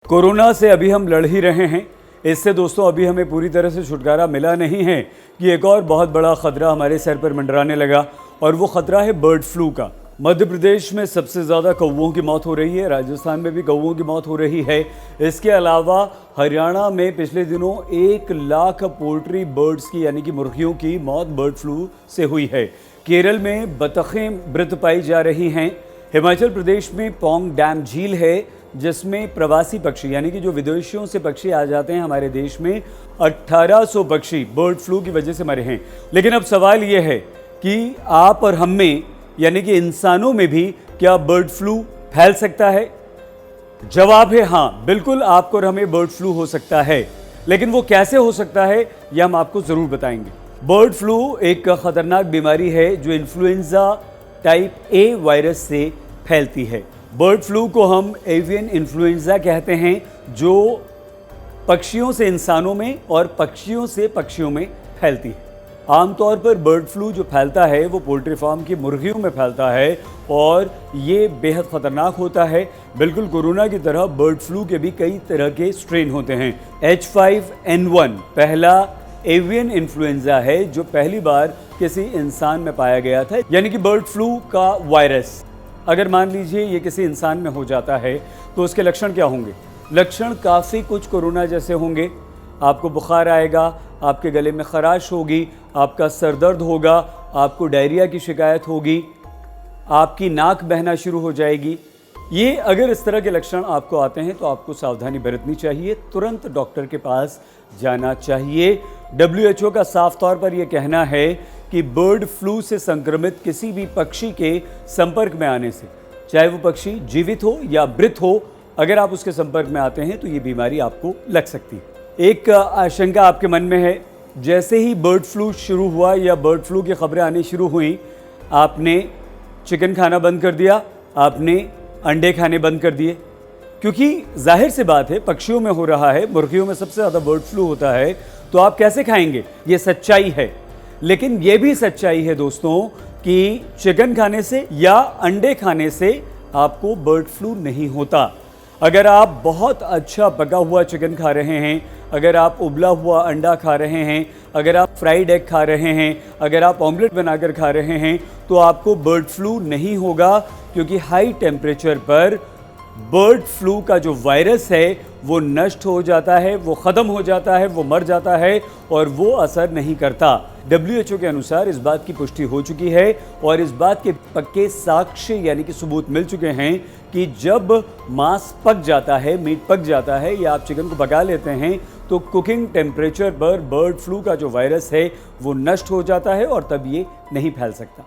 Corona से अभी हम लड़ ही रहे हैं। इससे दोस्तों अभी हमें पूरी तरह से छुटकारा मिला नहीं है कि एक और बहुत बड़ा ख़तरा हमारे सर पर मंडराने लगा और वो ख़तरा है बर्ड फ्लू का। मध्य प्रदेश में सबसे ज़्यादा कौवों की मौत हो रही है, राजस्थान में भी कौवों की मौत हो रही है। इसके अलावा हरियाणा में पिछले दिनों 1 लाख पोल्ट्री बर्ड्स की यानी कि मुर्गियों की मौत बर्ड फ्लू से हुई है। केरल में बतखें मृत पाई जा रही हैं। हिमाचल प्रदेश में पौंग डैम झील है जिसमें प्रवासी पक्षी यानी कि जो विदेशियों से पक्षी आ जाते हैं हमारे देश में 1800 पक्षी बर्ड फ्लू की वजह से मरे हैं। लेकिन अब सवाल ये है कि आप और हम में यानी कि इंसानों में भी क्या बर्ड फ्लू फैल सकता है? जवाब है हाँ, बिल्कुल आपको और हमें बर्ड फ्लू हो सकता है। लेकिन वो कैसे हो सकता है यह हम आपको ज़रूर बताएंगे। बर्ड फ्लू एक खतरनाक बीमारी है जो इन्फ्लुएंजा टाइप ए वायरस से फैलती है। बर्ड फ्लू को हम एवियन इन्फ्लुएंजा कहते हैं जो पक्षियों से इंसानों में और पक्षियों से पक्षियों में फैलती है। आमतौर पर बर्ड फ्लू जो फैलता है वो पोल्ट्री फार्म की मुर्गियों में फैलता है और ये बेहद ख़तरनाक होता है। बिल्कुल कोरोना की तरह बर्ड फ्लू के भी कई तरह के स्ट्रेन होते हैं। H5N1 पहला एवियन इन्फ्लुएंजा है जो पहली बार किसी इंसान में पाया गया था, यानी कि बर्ड फ्लू का वायरस। अगर मान लीजिए ये किसी इंसान में हो जाता है तो उसके लक्षण क्या होंगे? लक्षण काफ़ी कुछ कोरोना जैसे होंगे। आपको बुखार आएगा, आपके गले में खराश होगी, आपका सर दर्द होगा, आपको डायरिया की शिकायत होगी, आपकी नाक बहना शुरू हो जाएगी। ये अगर इस तरह के लक्षण आपको आते हैं तो आपको सावधानी बरतनी चाहिए, तुरंत डॉक्टर के पास जाना चाहिए। WHO का साफ तौर पर यह कहना है कि बर्ड फ्लू से संक्रमित किसी भी पक्षी के संपर्क में आने से, चाहे वो पक्षी जीवित हो या मृत हो, अगर आप उसके संपर्क में आते हैं तो ये बीमारी आपको लग सकती है। एक आशंका आपके मन में है, जैसे ही बर्ड फ्लू शुरू हुआ या बर्ड फ्लू की खबरें आनी शुरू हुई, आपने चिकन खाना बंद कर दिया, आपने अंडे खाने बंद कर दिए, क्योंकि जाहिर सी बात है पक्षियों में हो रहा है, मुर्गियों में सबसे ज़्यादा बर्ड फ्लू होता है, तो आप कैसे खाएंगे? ये सच्चाई है। लेकिन ये भी सच्चाई है दोस्तों कि चिकन खाने से या अंडे खाने से आपको बर्ड फ्लू नहीं होता। अगर आप बहुत अच्छा पका हुआ चिकन खा रहे हैं, अगर आप उबला हुआ अंडा खा रहे हैं, अगर आप फ्राइड एग खा रहे हैं, अगर आप ऑमलेट बनाकर खा रहे हैं, तो आपको बर्ड फ्लू नहीं होगा, क्योंकि हाई टेम्परेचर पर बर्ड फ्लू का जो वायरस है वो नष्ट हो जाता है, वो ख़त्म हो जाता है, वो मर जाता है और वो असर नहीं करता। WHO के अनुसार इस बात की पुष्टि हो चुकी है और इस बात के पक्के साक्ष्य यानी कि सबूत मिल चुके हैं कि जब मांस पक जाता है, मीट पक जाता है या आप चिकन को पका लेते हैं तो कुकिंग टेम्परेचर पर बर्ड फ्लू का जो वायरस है वो नष्ट हो जाता है और तब ये नहीं फैल सकता।